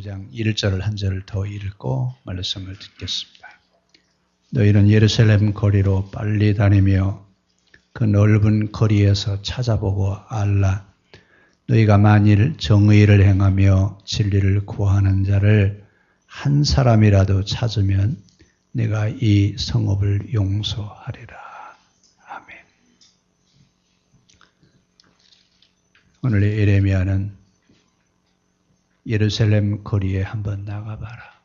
9장 1절을 한 절을 더 읽고 말씀을 듣겠습니다. 너희는 예루살렘 거리로 빨리 다니며 그 넓은 거리에서 찾아보고 알라. 너희가 만일 정의를 행하며 진리를 구하는 자를 한 사람이라도 찾으면 내가 이 성읍을 용서하리라. 아멘. 오늘 예레미야는 예루살렘 거리에 한번 나가봐라.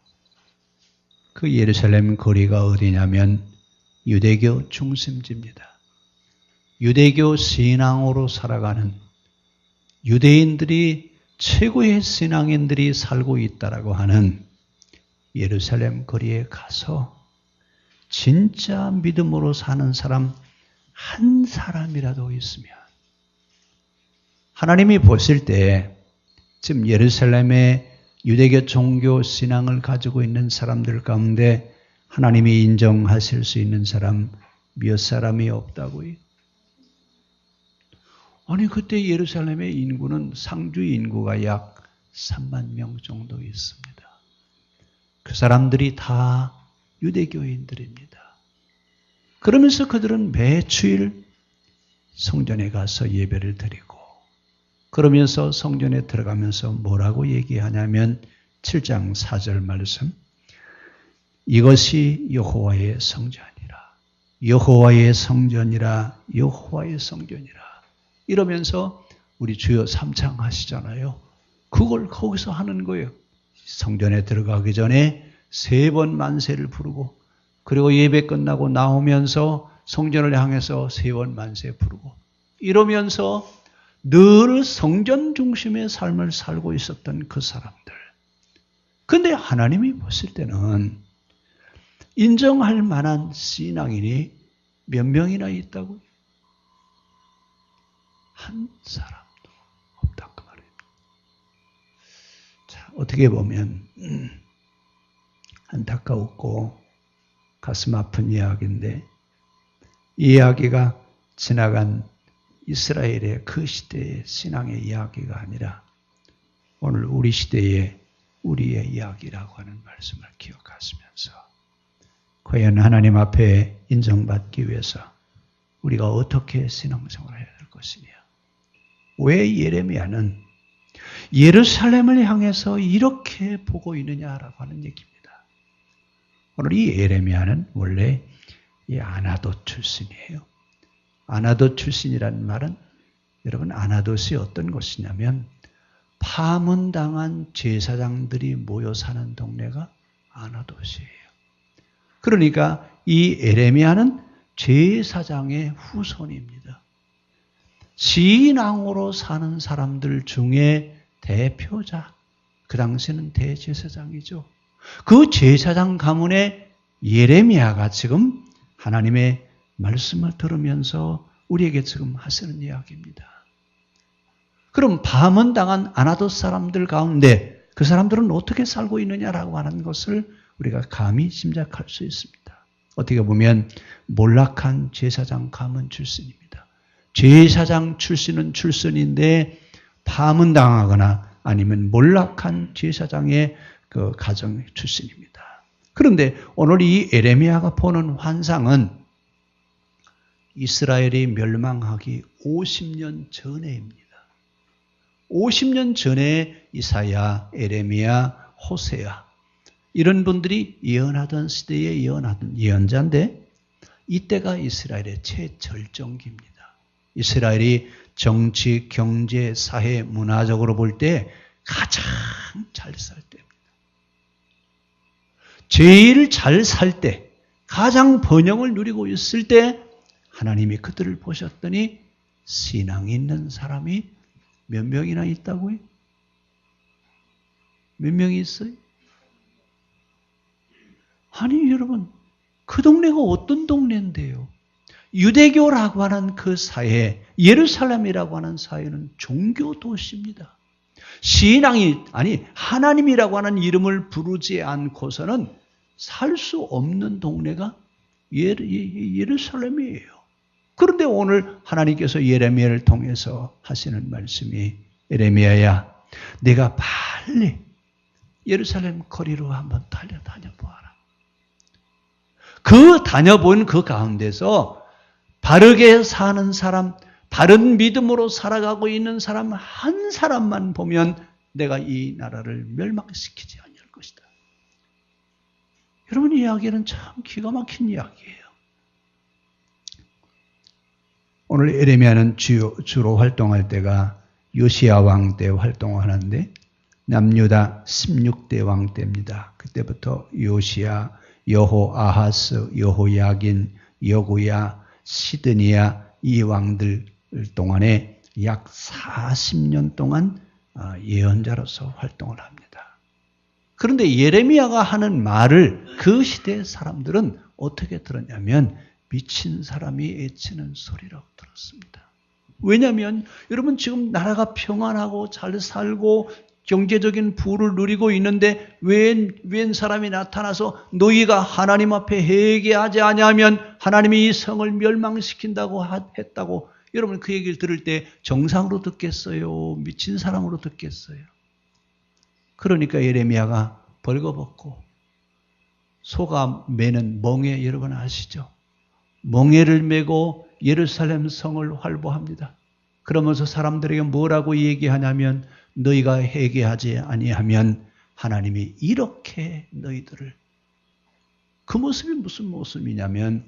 그 예루살렘 거리가 어디냐면 유대교 중심지입니다. 유대교 신앙으로 살아가는 유대인들이 최고의 신앙인들이 살고 있다라고 하는 예루살렘 거리에 가서 진짜 믿음으로 사는 사람 한 사람이라도 있으면 하나님이 보실 때 지금 예루살렘의 유대교 종교 신앙을 가지고 있는 사람들 가운데 하나님이 인정하실 수 있는 사람 몇 사람이 없다고요? 아니 그때 예루살렘의 인구는 상주 인구가 약 3만 명 정도 있습니다. 그 사람들이 다 유대교인들입니다. 그러면서 그들은 매주일 성전에 가서 예배를 드리고 그러면서 성전에 들어가면서 뭐라고 얘기하냐면 7장 4절 말씀 이것이 여호와의 성전이라 여호와의 성전이라 여호와의 성전이라 이러면서 우리 주여 삼창 하시잖아요. 그걸 거기서 하는 거예요. 성전에 들어가기 전에 3번 만세를 부르고 그리고 예배 끝나고 나오면서 성전을 향해서 3번 만세 부르고 이러면서 늘 성전 중심의 삶을 살고 있었던 그 사람들. 그런데 하나님이 보실 때는 인정할 만한 신앙인이 몇 명이나 있다고요? 한 사람도 없다 그 말입니다. 자, 어떻게 보면 안타까웠고 가슴 아픈 이야기인데 이 이야기가 지나간 이스라엘의 그 시대의 신앙의 이야기가 아니라 오늘 우리 시대의 우리의 이야기라고 하는 말씀을 기억하시면서 과연 하나님 앞에 인정받기 위해서 우리가 어떻게 신앙생활을 해야 될 것이냐. 왜 예레미야는 예루살렘을 향해서 이렇게 보고 있느냐라고 하는 얘기입니다. 오늘 이 예레미야는 원래 이 아나돗 출신이에요. 아나돗 출신이라는 말은 여러분 아나돗이 어떤 곳이냐면 파문당한 제사장들이 모여 사는 동네가 아나돗이에요. 그러니까 이 예레미야는 제사장의 후손입니다. 신앙으로 사는 사람들 중에 대표자, 그 당시는 대제사장이죠. 그 제사장 가문의 예레미야가 지금 하나님의 말씀을 들으면서 우리에게 지금 하시는 이야기입니다. 그럼 파문당한 아나돗 사람들 가운데 그 사람들은 어떻게 살고 있느냐라고 하는 것을 우리가 감히 짐작할 수 있습니다. 어떻게 보면 몰락한 제사장 가문 출신입니다. 제사장 출신은 출신인데 파문당하거나 아니면 몰락한 제사장의 그 가정 출신입니다. 그런데 오늘 이 예레미야가 보는 환상은 이스라엘이 멸망하기 50년 전에입니다. 50년 전에 이사야, 예레미야, 호세아 이런 분들이 예언하던 시대에 예언하던 예언자인데 이때가 이스라엘의 최절정기입니다. 이스라엘이 정치, 경제, 사회, 문화적으로 볼 때 가장 잘 살 때입니다. 제일 잘 살 때, 가장 번영을 누리고 있을 때 하나님이 그들을 보셨더니 신앙이 있는 사람이 몇 명이나 있다고요? 몇 명이 있어요? 아니 여러분 그 동네가 어떤 동네인데요? 유대교라고 하는 그 사회, 예루살렘이라고 하는 사회는 종교 도시입니다. 신앙이 아니 하나님이라고 하는 이름을 부르지 않고서는 살 수 없는 동네가 예루살렘이에요. 그런데 오늘 하나님께서 예레미야를 통해서 하시는 말씀이 예레미야야, 내가 빨리 예루살렘 거리로 한번 다녀보아라. 그 다녀본 그 가운데서 바르게 사는 사람, 바른 믿음으로 살아가고 있는 사람 한 사람만 보면 내가 이 나라를 멸망시키지 아니할 것이다. 여러분, 이 이야기는 참 기가 막힌 이야기예요. 오늘 에레미야는 주로 활동할 때가 요시야 왕 때 활동하는데 남유다 16대 왕 때입니다. 그때부터 요시야, 여호아하스, 여호야긴, 여고야, 시드니야 이 왕들 동안에 약 40년 동안 예언자로서 활동을 합니다. 그런데 예레미야가 하는 말을 그 시대의 사람들은 어떻게 들었냐면 미친 사람이 애치는 소리라고 들었습니다. 왜냐하면 여러분 지금 나라가 평안하고 잘 살고 경제적인 부를 누리고 있는데 웬 사람이 나타나서 너희가 하나님 앞에 회개하지 아니하면 하나님이 이 성을 멸망시킨다고 했다고 여러분 그 얘기를 들을 때 정상으로 듣겠어요? 미친 사람으로 듣겠어요? 그러니까 예레미야가 벌거벗고 소가 매는 멍에 여러분 아시죠? 멍에를 메고 예루살렘 성을 활보합니다. 그러면서 사람들에게 뭐라고 얘기하냐면 너희가 회개하지 아니하면 하나님이 이렇게 너희들을 그 모습이 무슨 모습이냐면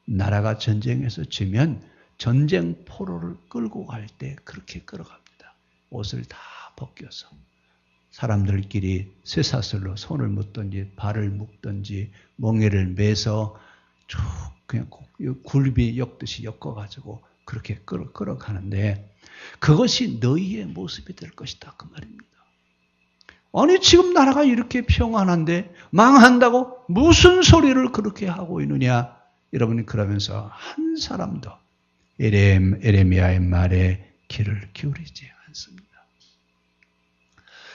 나라가 전쟁에서 지면 전쟁 포로를 끌고 갈 때 그렇게 끌어갑니다. 옷을 다 벗겨서 사람들끼리 쇠사슬로 손을 묶든지 발을 묶든지 멍에를 매서 쭉 그냥 굴비 엮듯이 엮어가지고 그렇게 끌어가는데 그것이 너희의 모습이 될 것이다 그 말입니다. 아니 지금 나라가 이렇게 평안한데 망한다고 무슨 소리를 그렇게 하고 있느냐. 여러분이 그러면서 한 사람도 에레미야의 말에 귀를 기울이지 않습니다.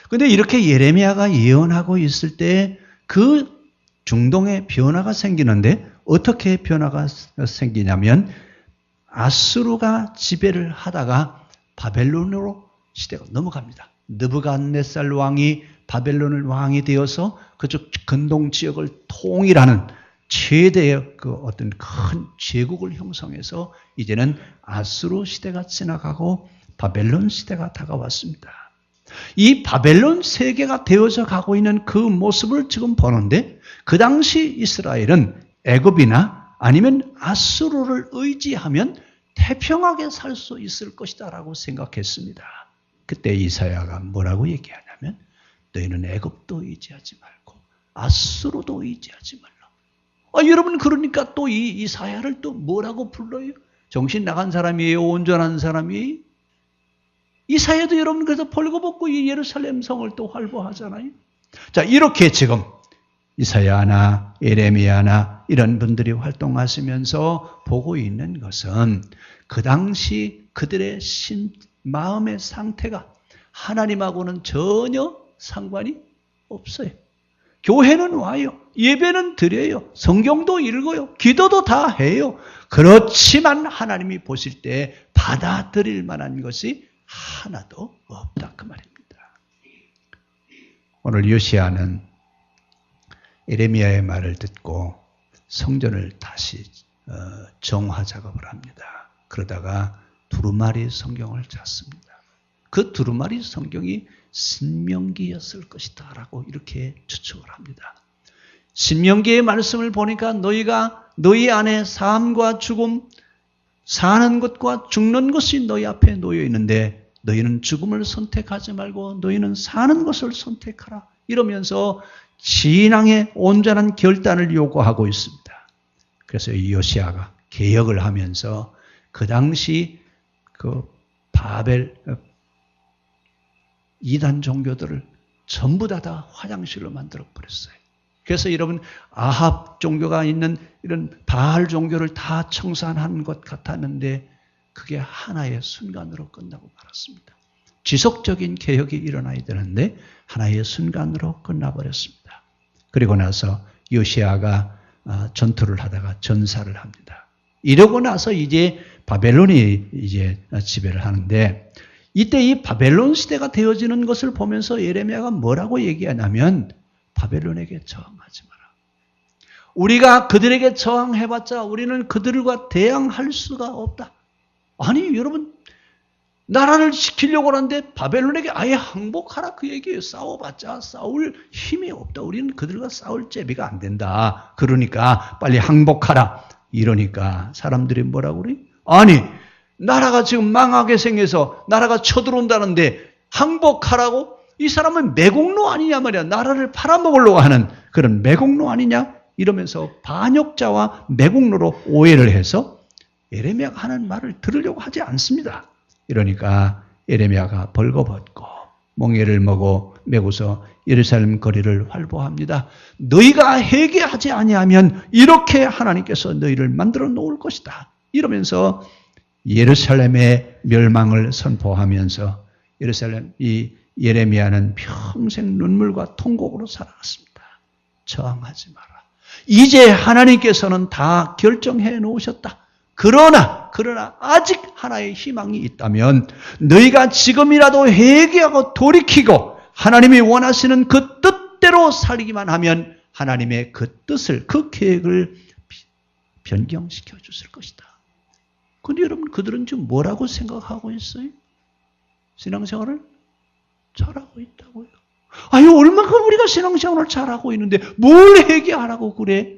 그런데 이렇게 예레미야가 예언하고 있을 때 그 중동에 변화가 생기는데 어떻게 변화가 생기냐면 아수르가 지배를 하다가 바벨론으로 시대가 넘어갑니다. 느부갓네살 왕이 바벨론을 왕이 되어서 그쪽 근동 지역을 통일하는 최대의 그 어떤 큰 제국을 형성해서 이제는 아수르 시대가 지나가고 바벨론 시대가 다가왔습니다. 이 바벨론 세계가 되어져 가고 있는 그 모습을 지금 보는데 그 당시 이스라엘은 애굽이나 아니면 아수르를 의지하면 태평하게 살 수 있을 것이다 라고 생각했습니다. 그때 이사야가 뭐라고 얘기하냐면 너희는 애굽도 의지하지 말고 아수르도 의지하지 말라. 여러분 그러니까 또 이 이사야를 또 뭐라고 불러요? 정신 나간 사람이에요? 온전한 사람이에요? 이사야도 여러분 그래서 벌거벗고 이 예루살렘 성을 또 활보하잖아요. 자, 이렇게 지금 이사야나 예레미야나 이런 분들이 활동하시면서 보고 있는 것은 그 당시 그들의 마음의 상태가 하나님하고는 전혀 상관이 없어요. 교회는 와요. 예배는 드려요. 성경도 읽어요. 기도도 다 해요. 그렇지만 하나님이 보실 때 받아들일 만한 것이 하나도 없다 그 말입니다. 오늘 요시야는 예레미야의 말을 듣고 성전을 다시 정화 작업을 합니다. 그러다가 두루마리 성경을 찾습니다. 그 두루마리 성경이 신명기였을 것이다 라고 이렇게 추측을 합니다. 신명기의 말씀을 보니까 너희가 너희 안에 삶과 죽음, 사는 것과 죽는 것이 너희 앞에 놓여 있는데 너희는 죽음을 선택하지 말고 너희는 사는 것을 선택하라. 이러면서 신앙의 온전한 결단을 요구하고 있습니다. 그래서 이 요시야가 개혁을 하면서 그 당시 그 바벨 이단 종교들을 전부 다 화장실로 만들어 버렸어요. 그래서 여러분 아합 종교가 있는 이런 바알 종교를 다 청산한 것 같았는데 그게 하나의 순간으로 끝나고 말았습니다. 지속적인 개혁이 일어나야 되는데 하나의 순간으로 끝나버렸습니다. 그리고 나서 요시야가 전투를 하다가 전사를 합니다. 이러고 나서 이제 바벨론이 이제 지배를 하는데 이때 이 바벨론 시대가 되어지는 것을 보면서 예레미야가 뭐라고 얘기하냐면 바벨론에게 저항하지 마라. 우리가 그들에게 저항해봤자 우리는 그들과 대항할 수가 없다. 아니 여러분 나라를 지키려고 하는데 바벨론에게 아예 항복하라 그 얘기예요. 싸워봤자 싸울 힘이 없다. 우리는 그들과 싸울 제비가 안 된다. 그러니까 빨리 항복하라. 이러니까 사람들이 뭐라고 그래? 아니 나라가 지금 망하게 생겨서 나라가 쳐들어온다는데 항복하라고? 이 사람은 매국노 아니냐 말이야. 나라를 팔아먹으려고 하는 그런 매국노 아니냐? 이러면서 반역자와 매국노로 오해를 해서 예레미야가 하는 말을 들으려고 하지 않습니다. 이러니까 예레미야가 벌거벗고 멍에를 메고서 예루살렘 거리를 활보합니다. 너희가 회개하지 아니하면 이렇게 하나님께서 너희를 만들어 놓을 것이다. 이러면서 예루살렘의 멸망을 선포하면서 이 예레미야는 평생 눈물과 통곡으로 살아갔습니다. 저항하지 마라. 이제 하나님께서는 다 결정해 놓으셨다. 그러나 아직 하나의 희망이 있다면 너희가 지금이라도 회개하고 돌이키고 하나님이 원하시는 그 뜻대로 살기만 하면 하나님의 그 뜻을 그 계획을 변경시켜 주실 것이다. 그런데 여러분 그들은 지금 뭐라고 생각하고 있어요? 신앙생활을 잘하고 있다고요. 아유 얼마큼 우리가 신앙생활을 잘하고 있는데 뭘 회개하라고 그래?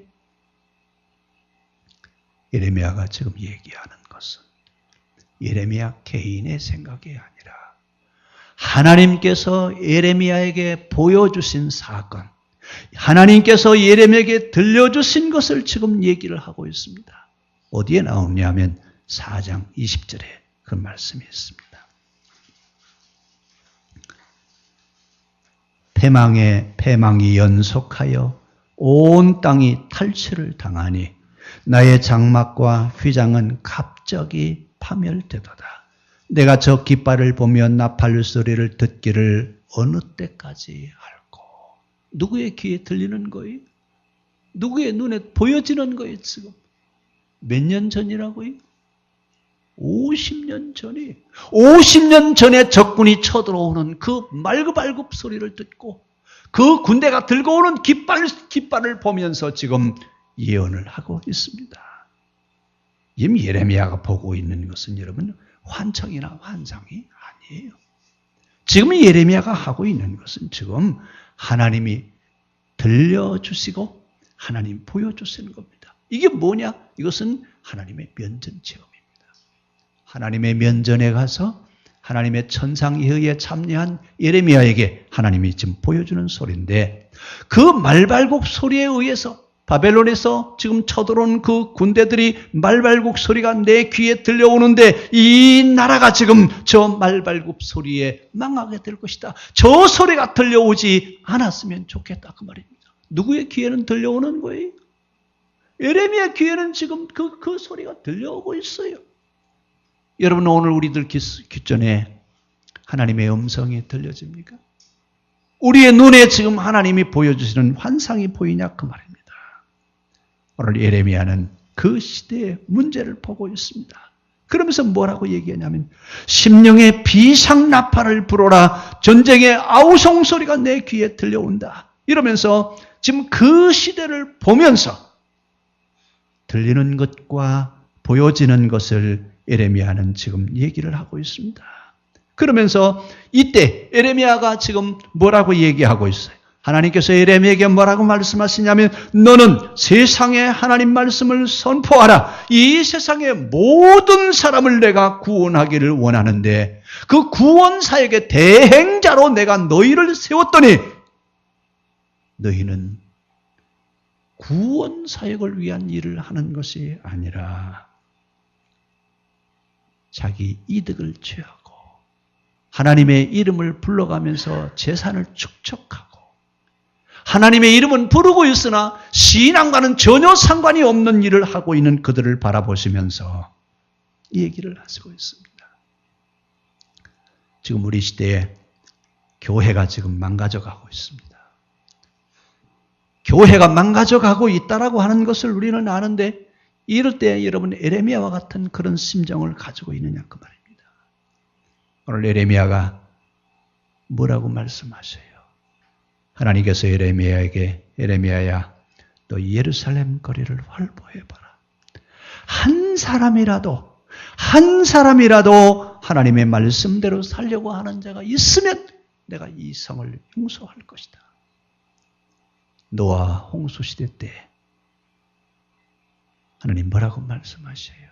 예레미야가 지금 얘기하는 것은 예레미야 개인의 생각이 아니라 하나님께서 예레미야에게 보여주신 사건, 하나님께서 예레미야에게 들려주신 것을 지금 얘기를 하고 있습니다. 어디에 나오냐면 4장 20절에 그 말씀이 있습니다. 패망이 연속하여 온 땅이 탈취를 당하니 나의 장막과 휘장은 갑자기 파멸되도다. 내가 저 깃발을 보며 나팔 소리를 듣기를 어느 때까지 할꼬. 누구의 귀에 들리는 거예요? 누구의 눈에 보여지는 거예요 지금? 몇 년 전이라고요? 50년 전이 50년 전에 적군이 쳐들어오는 그 말급알급 소리를 듣고 그 군대가 들고 오는 깃발을 보면서 지금 예언을 하고 있습니다. 이미 예레미야가 보고 있는 것은 여러분 환청이나 환상이 아니에요. 지금 예레미야가 하고 있는 것은 지금 하나님이 들려주시고 하나님 보여주시는 겁니다. 이게 뭐냐? 이것은 하나님의 면전 체험입니다. 하나님의 면전에 가서 하나님의 천상예의에 참여한 예레미야에게 하나님이 지금 보여주는 소리인데 그 말발굽 소리에 의해서 바벨론에서 지금 쳐들어온 그 군대들이 말발굽 소리가 내 귀에 들려오는데 이 나라가 지금 저 말발굽 소리에 망하게 될 것이다. 저 소리가 들려오지 않았으면 좋겠다 그 말입니다. 누구의 귀에는 들려오는 거예요? 예레미야 귀에는 지금 그 소리가 들려오고 있어요. 여러분 오늘 우리들 귓전에 하나님의 음성이 들려집니까? 우리의 눈에 지금 하나님이 보여주시는 환상이 보이냐 그 말입니다. 오늘 예레미야는 그 시대의 문제를 보고 있습니다. 그러면서 뭐라고 얘기하냐면 심령의 비상나팔을 불어라. 전쟁의 아우성 소리가 내 귀에 들려온다. 이러면서 지금 그 시대를 보면서 들리는 것과 보여지는 것을 예레미야는 지금 얘기를 하고 있습니다. 그러면서 이때 예레미야가 지금 뭐라고 얘기하고 있어요? 하나님께서 예레미야에게 뭐라고 말씀하시냐면 너는 세상에 하나님 말씀을 선포하라. 이 세상의 모든 사람을 내가 구원하기를 원하는데 그 구원사역의 대행자로 내가 너희를 세웠더니 너희는 구원사역을 위한 일을 하는 것이 아니라 자기 이득을 취하고 하나님의 이름을 불러가면서 재산을 축적하고 하나님의 이름은 부르고 있으나 신앙과는 전혀 상관이 없는 일을 하고 있는 그들을 바라보시면서 이 얘기를 하시고 있습니다. 지금 우리 시대에 교회가 지금 망가져가고 있습니다. 교회가 망가져가고 있다라고 하는 것을 우리는 아는데 이럴 때 여러분 예레미야와 같은 그런 심정을 가지고 있느냐 그 말입니다. 오늘 예레미야가 뭐라고 말씀하세요? 하나님께서 예레미야야 너 예루살렘 거리를 활보해봐라. 한 사람이라도 하나님의 말씀대로 살려고 하는 자가 있으면 내가 이 성을 용서할 것이다. 노아 홍수시대 때 하나님 뭐라고 말씀하셔요?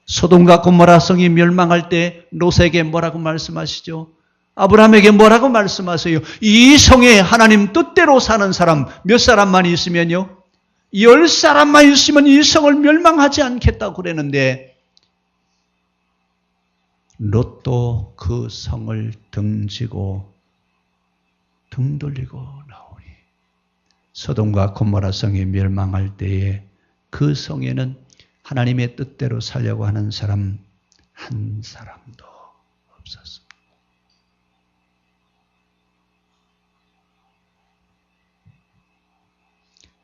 소돔과 고모라 성이 멸망할 때 롯에게 뭐라고 말씀하시죠? 아브라함에게 뭐라고 말씀하세요? 이 성에 하나님 뜻대로 사는 사람 몇 사람만 있으면요? 10사람만 있으면 이 성을 멸망하지 않겠다고 그랬는데 롯도 그 성을 등지고 등 돌리고 나오니 소돔과 고모라 성이 멸망할 때에 그 성에는 하나님의 뜻대로 살려고 하는 사람 한 사람도 없었습니다.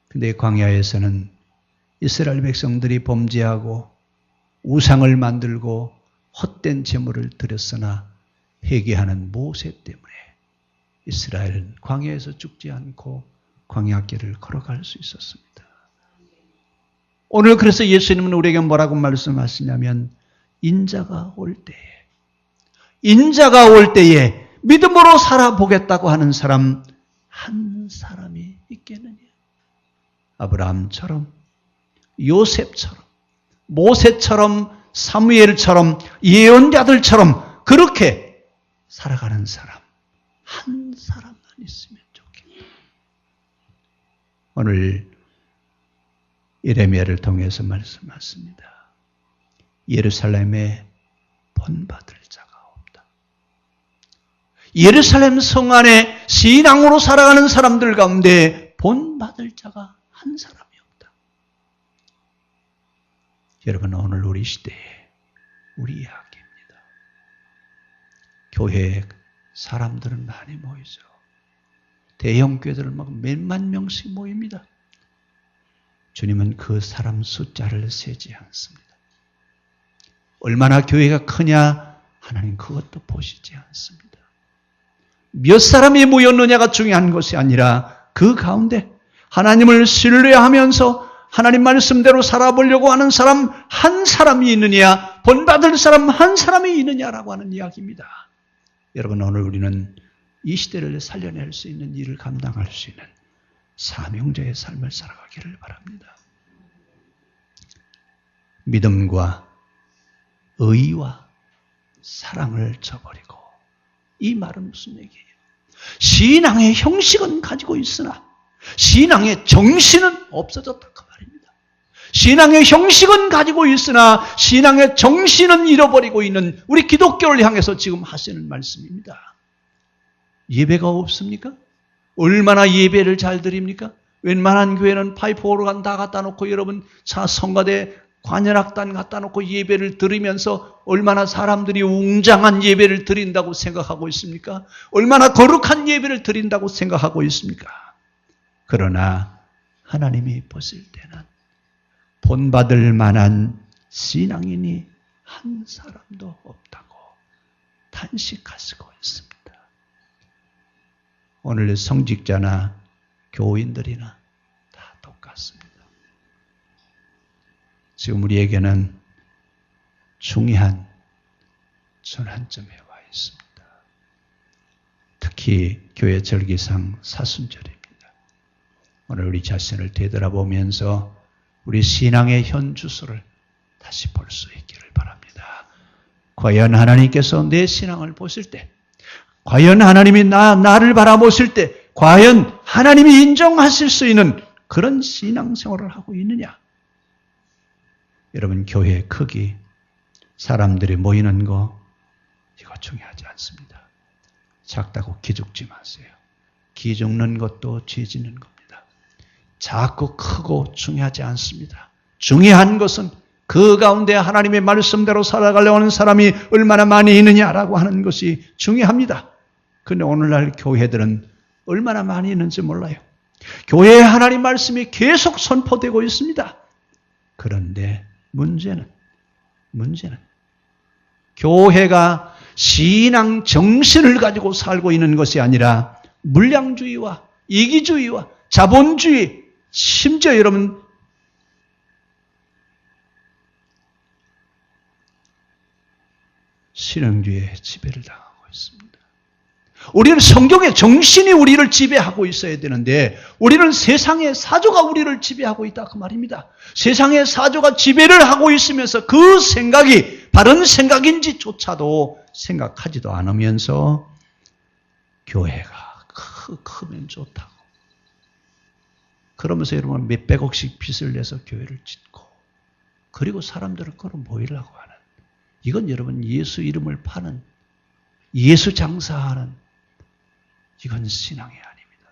근데 광야에서는 이스라엘 백성들이 범죄하고 우상을 만들고 헛된 제물을 드렸으나 회개하는 모세 때문에 이스라엘은 광야에서 죽지 않고 광야길을 걸어갈 수 있었습니다. 오늘 그래서 예수님은 우리에게 뭐라고 말씀하시냐면 인자가 올 때에 믿음으로 살아보겠다고 하는 사람 한 사람이 있겠느냐. 아브라함처럼 요셉처럼 모세처럼 사무엘처럼 예언자들처럼 그렇게 살아가는 사람 한 사람만 있으면 좋겠다. 오늘 예레미야를 통해서 말씀하십니다. 예루살렘에 본받을 자가 없다. 예루살렘 성 안에 신앙으로 살아가는 사람들 가운데 본받을 자가 한 사람이 없다. 여러분 오늘 우리 시대에 우리 이야기입니다. 교회에 사람들은 많이 모이죠. 대형 교회들은 막 몇만 명씩 모입니다. 주님은 그 사람 숫자를 세지 않습니다. 얼마나 교회가 크냐 하나님 그것도 보시지 않습니다. 몇 사람이 모였느냐가 중요한 것이 아니라 그 가운데 하나님을 신뢰하면서 하나님 말씀대로 살아보려고 하는 사람 한 사람이 있느냐, 본받을 사람 한 사람이 있느냐라고 하는 이야기입니다. 여러분 오늘 우리는 이 시대를 살려낼 수 있는 일을 감당할 수 있는 사명자의 삶을 살아가기를 바랍니다. 믿음과 의와 사랑을 저버리고, 이 말은 무슨 얘기예요? 신앙의 형식은 가지고 있으나 신앙의 정신은 없어졌다 그 말입니다. 신앙의 형식은 가지고 있으나 신앙의 정신은 잃어버리고 있는 우리 기독교를 향해서 지금 하시는 말씀입니다. 예배가 없습니까? 얼마나 예배를 잘 드립니까? 웬만한 교회는 파이프 오르간 다 갖다 놓고 여러분 성가대 관현악단 갖다 놓고 예배를 드리면서 얼마나 사람들이 웅장한 예배를 드린다고 생각하고 있습니까? 얼마나 거룩한 예배를 드린다고 생각하고 있습니까? 그러나 하나님이 보실 때는 본받을 만한 신앙인이 한 사람도 없다고 탄식하시고 있습니다. 오늘 성직자나 교인들이나 다 똑같습니다. 지금 우리에게는 중요한 전환점에 와 있습니다. 특히 교회 절기상 사순절입니다. 오늘 우리 자신을 되돌아보면서 우리 신앙의 현 주소를 다시 볼 수 있기를 바랍니다. 과연 하나님께서 내 신앙을 보실 때, 과연 하나님이 나를 바라보실 때, 과연 하나님이 인정하실 수 있는 그런 신앙생활을 하고 있느냐? 여러분 교회의 크기, 사람들이 모이는 거 이거 중요하지 않습니다. 작다고 기죽지 마세요. 기죽는 것도 죄짓는 겁니다. 작고 크고 중요하지 않습니다. 중요한 것은 그 가운데 하나님의 말씀대로 살아가려고 하는 사람이 얼마나 많이 있느냐라고 하는 것이 중요합니다. 그런데 오늘날 교회들은 얼마나 많이 있는지 몰라요. 교회에 하나님 말씀이 계속 선포되고 있습니다. 그런데 문제는 교회가 신앙 정신을 가지고 살고 있는 것이 아니라 물량주의와 이기주의와 자본주의, 심지어 여러분 신앙주의의 지배를 당하고 있습니다. 우리는 성경의 정신이 우리를 지배하고 있어야 되는데 우리는 세상의 사조가 우리를 지배하고 있다 그 말입니다. 세상의 사조가 지배를 하고 있으면서 그 생각이 바른 생각인지조차도 생각하지도 않으면서 교회가 크면 좋다고 그러면서 여러분 몇백억씩 빚을 내서 교회를 짓고 그리고 사람들을 걸어 모이려고 하는 이건 여러분 예수 이름을 파는 예수 장사하는 이건 신앙이 아닙니다.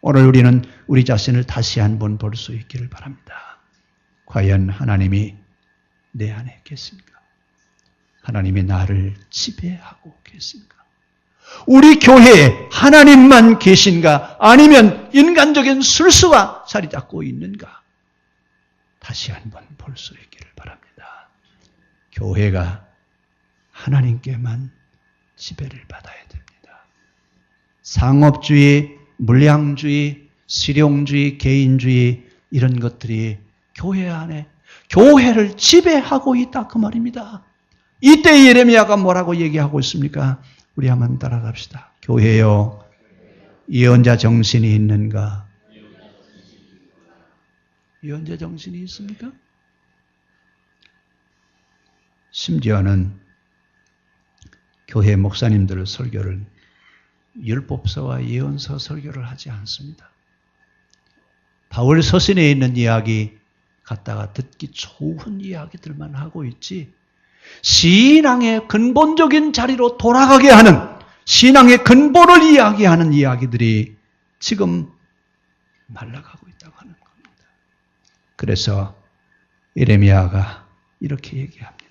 오늘 우리는 우리 자신을 다시 한번 볼 수 있기를 바랍니다. 과연 하나님이 내 안에 계십니까? 하나님이 나를 지배하고 계십니까? 우리 교회에 하나님만 계신가? 아니면 인간적인 술수가 자리 잡고 있는가? 다시 한번 볼 수 있기를 바랍니다. 교회가 하나님께만 지배를 받아야 됩니다. 상업주의, 물량주의, 실용주의, 개인주의 이런 것들이 교회 안에 교회를 지배하고 있다 그 말입니다. 이때 예레미야가 뭐라고 얘기하고 있습니까? 우리 한번 따라갑시다. 교회여 예언자 정신이 있는가? 예언자 정신이 있습니까? 심지어는 교회 목사님들 설교를 율법서와 예언서 설교를 하지 않습니다. 바울 서신에 있는 이야기 갖다가 듣기 좋은 이야기들만 하고 있지 신앙의 근본적인 자리로 돌아가게 하는 신앙의 근본을 이야기하는 이야기들이 지금 말라가고 있다고 하는 겁니다. 그래서 예레미야가 이렇게 얘기합니다.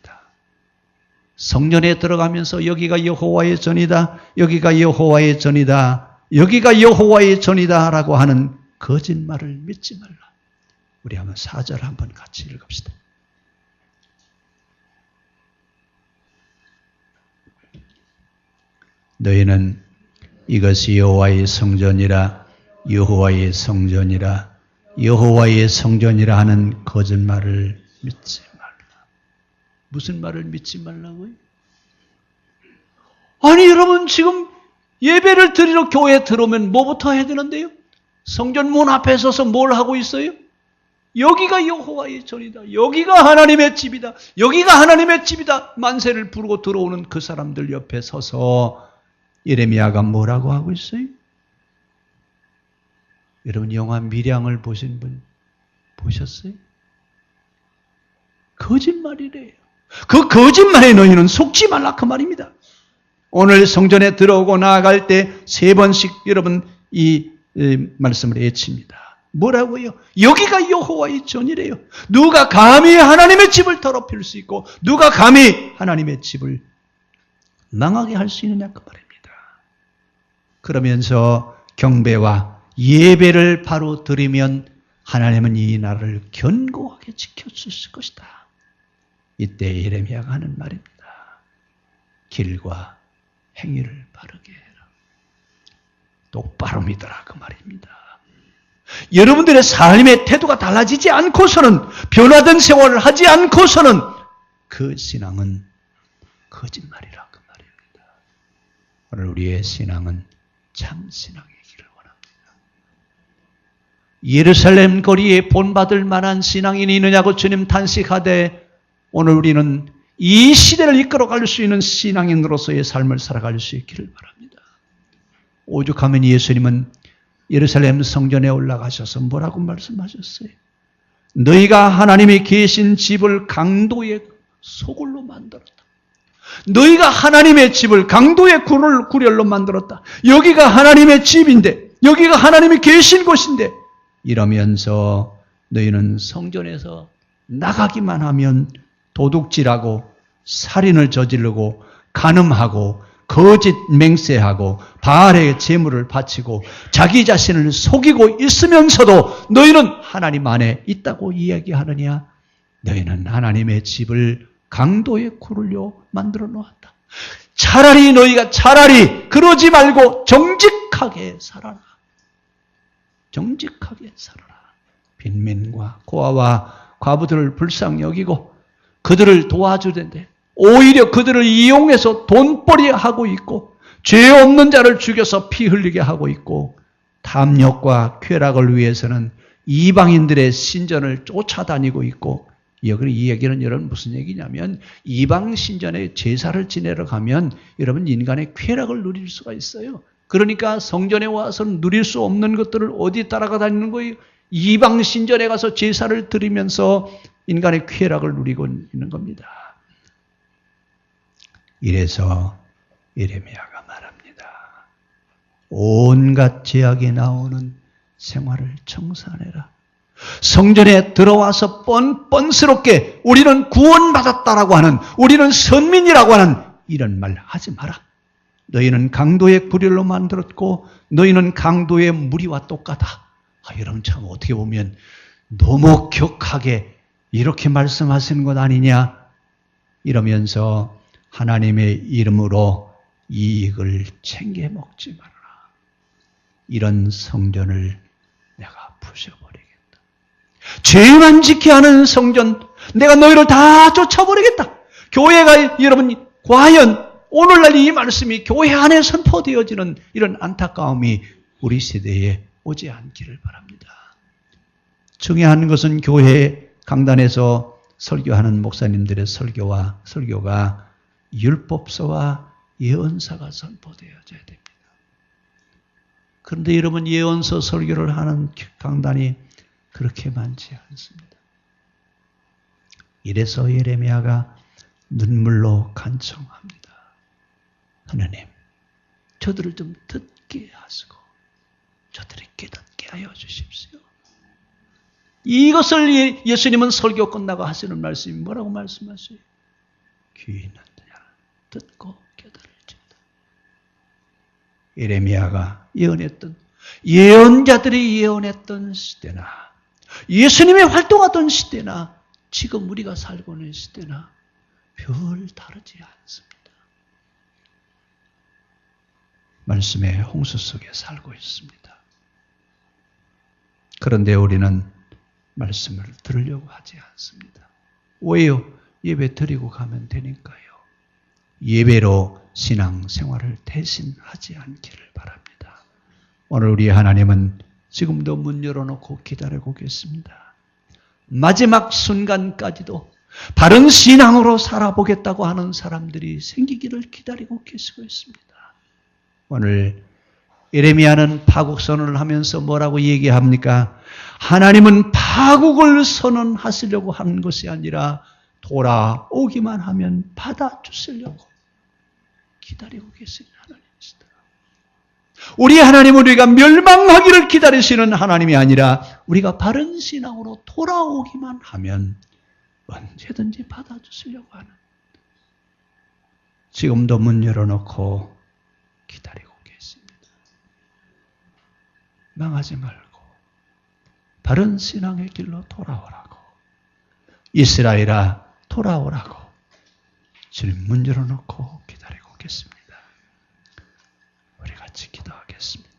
성전에 들어가면서 여기가 여호와의 전이다. 여기가 여호와의 전이다. 여기가 여호와의 전이다 라고 하는 거짓말을 믿지 말라. 우리 한번 4절 한번 같이 읽읍시다. 너희는 이것이 여호와의 성전이라 여호와의 성전이라 여호와의 성전이라 하는 거짓말을 믿지 말라. 무슨 말을 믿지 말라고요? 아니 여러분 지금 예배를 드리러 교회에 들어오면 뭐부터 해야 되는데요? 성전 문 앞에 서서 뭘 하고 있어요? 여기가 여호와의 전이다. 여기가 하나님의 집이다. 여기가 하나님의 집이다. 만세를 부르고 들어오는 그 사람들 옆에 서서 예레미야가 뭐라고 하고 있어요? 여러분 영화 밀양을 보신 분 보셨어요? 거짓말이래요. 그 거짓말에 너희는 속지 말라 그 말입니다. 오늘 성전에 들어오고 나아갈 때 3번씩 여러분 이 말씀을 외칩니다. 뭐라고요? 여기가 여호와의 전이래요. 누가 감히 하나님의 집을 더럽힐 수 있고 누가 감히 하나님의 집을 망하게 할 수 있느냐 그 말입니다. 그러면서 경배와 예배를 바로 드리면 하나님은 이 나라를 견고하게 지켜주실 것이다. 이때 예레미야가 하는 말입니다. 길과 행위를 바르게 해라. 똑바로 믿어라 그 말입니다. 여러분들의 삶의 태도가 달라지지 않고서는 변화된 생활을 하지 않고서는 그 신앙은 거짓말이라 그 말입니다. 오늘 우리의 신앙은 참 신앙이기를 원합니다. 예루살렘 거리에 본받을 만한 신앙인이 있느냐고 주님 탄식하되 오늘 우리는 이 시대를 이끌어갈 수 있는 신앙인으로서의 삶을 살아갈 수 있기를 바랍니다. 오죽하면 예수님은 예루살렘 성전에 올라가셔서 뭐라고 말씀하셨어요? 너희가 하나님이 계신 집을 강도의 소굴로 만들었다. 너희가 하나님의 집을 강도의 구렬로 만들었다. 여기가 하나님의 집인데 여기가 하나님이 계신 곳인데 이러면서 너희는 성전에서 나가기만 하면 도둑질하고 살인을 저지르고 간음하고 거짓 맹세하고 바알의 제물을 바치고 자기 자신을 속이고 있으면서도 너희는 하나님 안에 있다고 이야기하느냐? 너희는 하나님의 집을 강도의 굴을요 만들어 놓았다. 차라리 너희가 그러지 말고 정직하게 살아라. 정직하게 살아라. 빈민과 고아와 과부들을 불쌍히 여기고 그들을 도와주는데 오히려 그들을 이용해서 돈벌이 하고 있고 죄 없는 자를 죽여서 피 흘리게 하고 있고 탐욕과 쾌락을 위해서는 이방인들의 신전을 쫓아다니고 있고 이 얘기는 여러분 무슨 얘기냐면 이방 신전에 제사를 지내러 가면 여러분 인간의 쾌락을 누릴 수가 있어요. 그러니까 성전에 와서는 누릴 수 없는 것들을 어디 따라가 다니는 거예요? 이방 신전에 가서 제사를 드리면서 인간의 쾌락을 누리고 있는 겁니다. 이래서 예레미야가 말합니다. 온갖 제약이 나오는 생활을 청산해라. 성전에 들어와서 뻔뻔스럽게 우리는 구원받았다라고 하는, 우리는 선민이라고 하는 이런 말 하지 마라. 너희는 강도의 구렬로 만들었고 너희는 강도의 무리와 똑같아. 여러분 참 어떻게 보면 너무 격하게 이렇게 말씀하시는 것 아니냐 이러면서 하나님의 이름으로 이익을 챙겨 먹지 말아라. 이런 성전을 내가 부셔버리겠다. 죄만 지게 하는 성전 내가 너희를 다 쫓아버리겠다. 교회가 여러분 과연 오늘날 이 말씀이 교회 안에 선포되어지는 이런 안타까움이 우리 세대에 오지 않기를 바랍니다. 중요한 것은 교회 강단에서 설교하는 목사님들의 설교가 율법서와 예언서가 선포되어져야 됩니다. 그런데 여러분 예언서 설교를 하는 강단이 그렇게 많지 않습니다. 이래서 예레미야가 눈물로 간청합니다. 하나님, 저들을 좀 듣게 하시고 저들이 깨닫게 하여 주십시오. 이것을 예수님은 설교 끝나고 하시는 말씀이 뭐라고 말씀하세요? 귀 있는 자야 듣고 깨달을지어다. 예레미야가 예언했던 예언자들이 예언했던 시대나 예수님이 활동하던 시대나 지금 우리가 살고 있는 시대나 별 다르지 않습니다. 말씀의 홍수 속에 살고 있습니다. 그런데 우리는 말씀을 들으려고 하지 않습니다. 왜요? 예배 드리고 가면 되니까요. 예배로 신앙생활을 대신 하지 않기를 바랍니다. 오늘 우리 하나님은 지금도 문 열어놓고 기다리고 계십니다. 마지막 순간까지도 바른 신앙으로 살아보겠다고 하는 사람들이 생기기를 기다리고 계시고 있습니다. 오늘 예레미야는 파국 선언을 하면서 뭐라고 얘기합니까? 하나님은 파국을 선언하시려고 하는 것이 아니라 돌아오기만 하면 받아주시려고 기다리고 계신 하나님이시다. 우리 하나님은 우리가 멸망하기를 기다리시는 하나님이 아니라 우리가 바른 신앙으로 돌아오기만 하면 언제든지 받아주시려고 하는, 지금도 문 열어놓고 기다리고 계십니다. 망하지 말고 바른 신앙의 길로 돌아오라고, 이스라엘아 돌아오라고 주님 문 열어놓고 기다리고 계십니다. 우리 같이 기도하겠습니다.